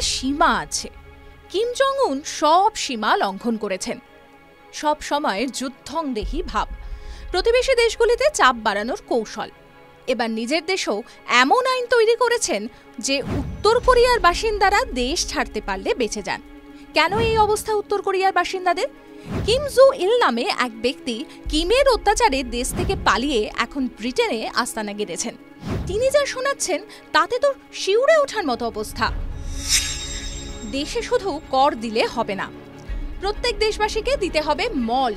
একটা সীমা আছে। Kim Jong উন সব সীমা লঙ্ঘন করেছেন। সব সময় যুদ্ধংদেহী ভাব, প্রতিবেশী দেশগুলিতে চাপ বাড়ানোর কৌশল। এবার নিজের দেশেও এমন আইন তৈরি করেছেন যে উত্তর কোরিয়ার বাসিন্দারা দেশ ছাড়তে পারলে বেঁচে যান। কেন এই অবস্থা উত্তর কোরিয়ার বাসিন্দাদের? কিম জু ইল নামে এক ব্যক্তি কিমের অত্যাচারে দেশ থেকে পালিয়ে এখন ব্রিটেনে আস্তানা গেড়েছেন। তিনি যা শোনাচ্ছেন তাতে তো শিউরে ওঠার মতো অবস্থা। দেশে শুধু কর দিলে হবে না, প্রত্যেক দেশবাসীকে দিতে হবে মল।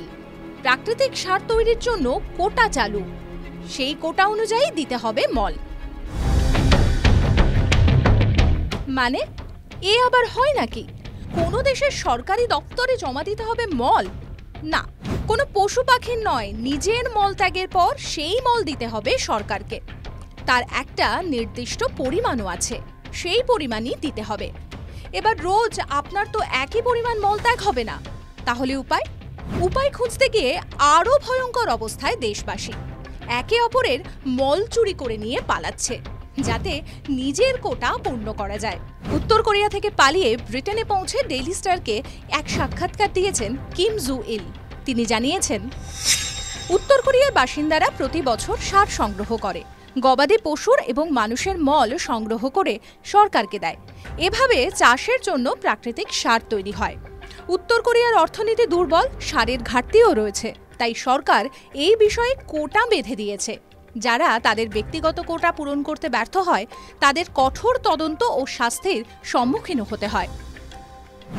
প্রাকৃতিক সার তৈরির জন্য কোটা চালু, সেই কোটা অনুযায়ী দিতে হবে মল। মানে এ আবার হয় নাকি? কোনো দেশের সরকারি দপ্তরে জমা দিতে হবে মল? না, কোনো পশু পাখির নয়, নিজের মল ত্যাগের পর সেই মল দিতে হবে সরকারকে। তার একটা নির্দিষ্ট পরিমাণও আছে, সেই পরিমাণই দিতে হবে। এবার রোজ আপনার তো একই পরিমাণ মল ত্যাগ হবে না, তাহলে উপায় খুঁজতে গিয়ে আরও ভয়ঙ্কর অবস্থায় দেশবাসী। একে অপরের মল চুরি করে নিয়ে পালাচ্ছে যাতে নিজের কোটা পূর্ণ করা যায়। উত্তর কোরিয়া থেকে পালিয়ে ব্রিটেনে পৌঁছে ডেইলি স্টারকে এক সাক্ষাৎকার দিয়েছেন কিম জু ইল। তিনি জানিয়েছেন, উত্তর কোরিয়ার বাসিন্দারা প্রতি বছর সার সংগ্রহ করে, গবাদি পশুর এবং মানুষের মল সংগ্রহ করে সরকারকে দেয়। এভাবে চাষের জন্য প্রাকৃতিক সার তৈরি হয়। উত্তর কোরিয়ার অর্থনীতি দুর্বল, সারের ঘাটতিও রয়েছে, তাই সরকার এই বিষয়ে কোটা বেঁধে দিয়েছে। যারা তাদের ব্যক্তিগত কোটা পূরণ করতে ব্যর্থ হয় তাদের কঠোর তদন্ত ও শাস্তির সম্মুখীন হতে হয়।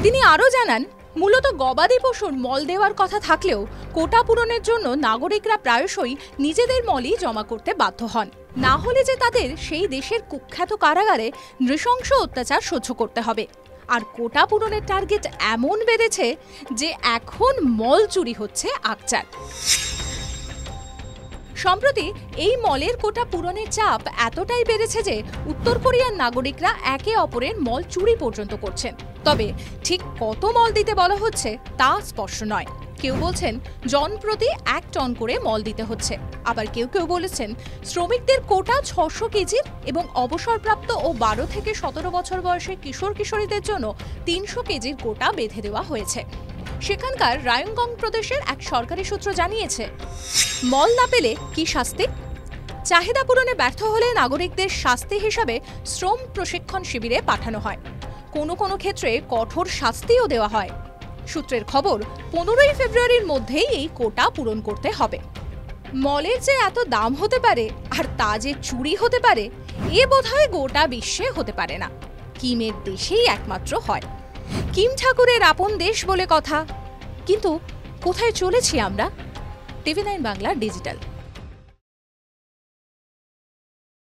তিনি আরও জানান, মূলত গবাদি পশুর মল দেওয়ার কথা থাকলেও কোটা পূরণের জন্য নাগরিকরা প্রায়শই নিজেদের মলই জমা করতে বাধ্য হন, না হলে যে তাদের সেই দেশের কুখ্যাত কারাগারে নৃশংস অত্যাচার সহ্য করতে হবে। আর কোটা পূরণের টার্গেট এমন বেড়েছে যে এখন মল চুরি হচ্ছে আকচার। সম্প্রতি এই মলের কোটা পূরণের চাপ এতটাই বেড়েছে যে উত্তর কোরিয়ার নাগরিকরা একে অপরের মল চুরি পর্যন্ত করছেন। তবে ঠিক কত মল দিতে বলা হচ্ছে তা স্পষ্ট নয়। কেউ বলছেন জনপ্রতি 1 টন করে মল দিতে হচ্ছে, আবার কেউ বলেছেন শ্রমিকদের কোটা 600 কেজির এবং অবসরপ্রাপ্ত ও 12 থেকে 17 বছর বয়সের কিশোর কিশোরীদের জন্য 300 কেজির কোটা বেঁধে দেওয়া হয়েছে। সেখানকার রায়ংগং প্রদেশের এক সরকারি সূত্র জানিয়েছে, মল না পেলে কি শাস্তি? চাহিদা পূরণে ব্যর্থ হলে নাগরিকদের শাস্তি হিসাবে শ্রম প্রশিক্ষণ শিবিরে পাঠানো হয়। কোনো ক্ষেত্রে কঠোর শাস্তিও দেওয়া হয়। সূত্রের খবর, 15 ফেব্রুয়ারির মধ্যেই এই কোটা পূরণ করতে হবে। মলের যে এত দাম হতে পারে আর তা যে চুরি হতে পারে, এ বোধহয় গোটা বিশ্বে হতে পারে না, কিমের দেশেই একমাত্র হয়। কিম ঠাকুরের আপন দেশ বলে কথা, কিন্তু কোথায় চলেছি আমরা? TV9 Bangla digital.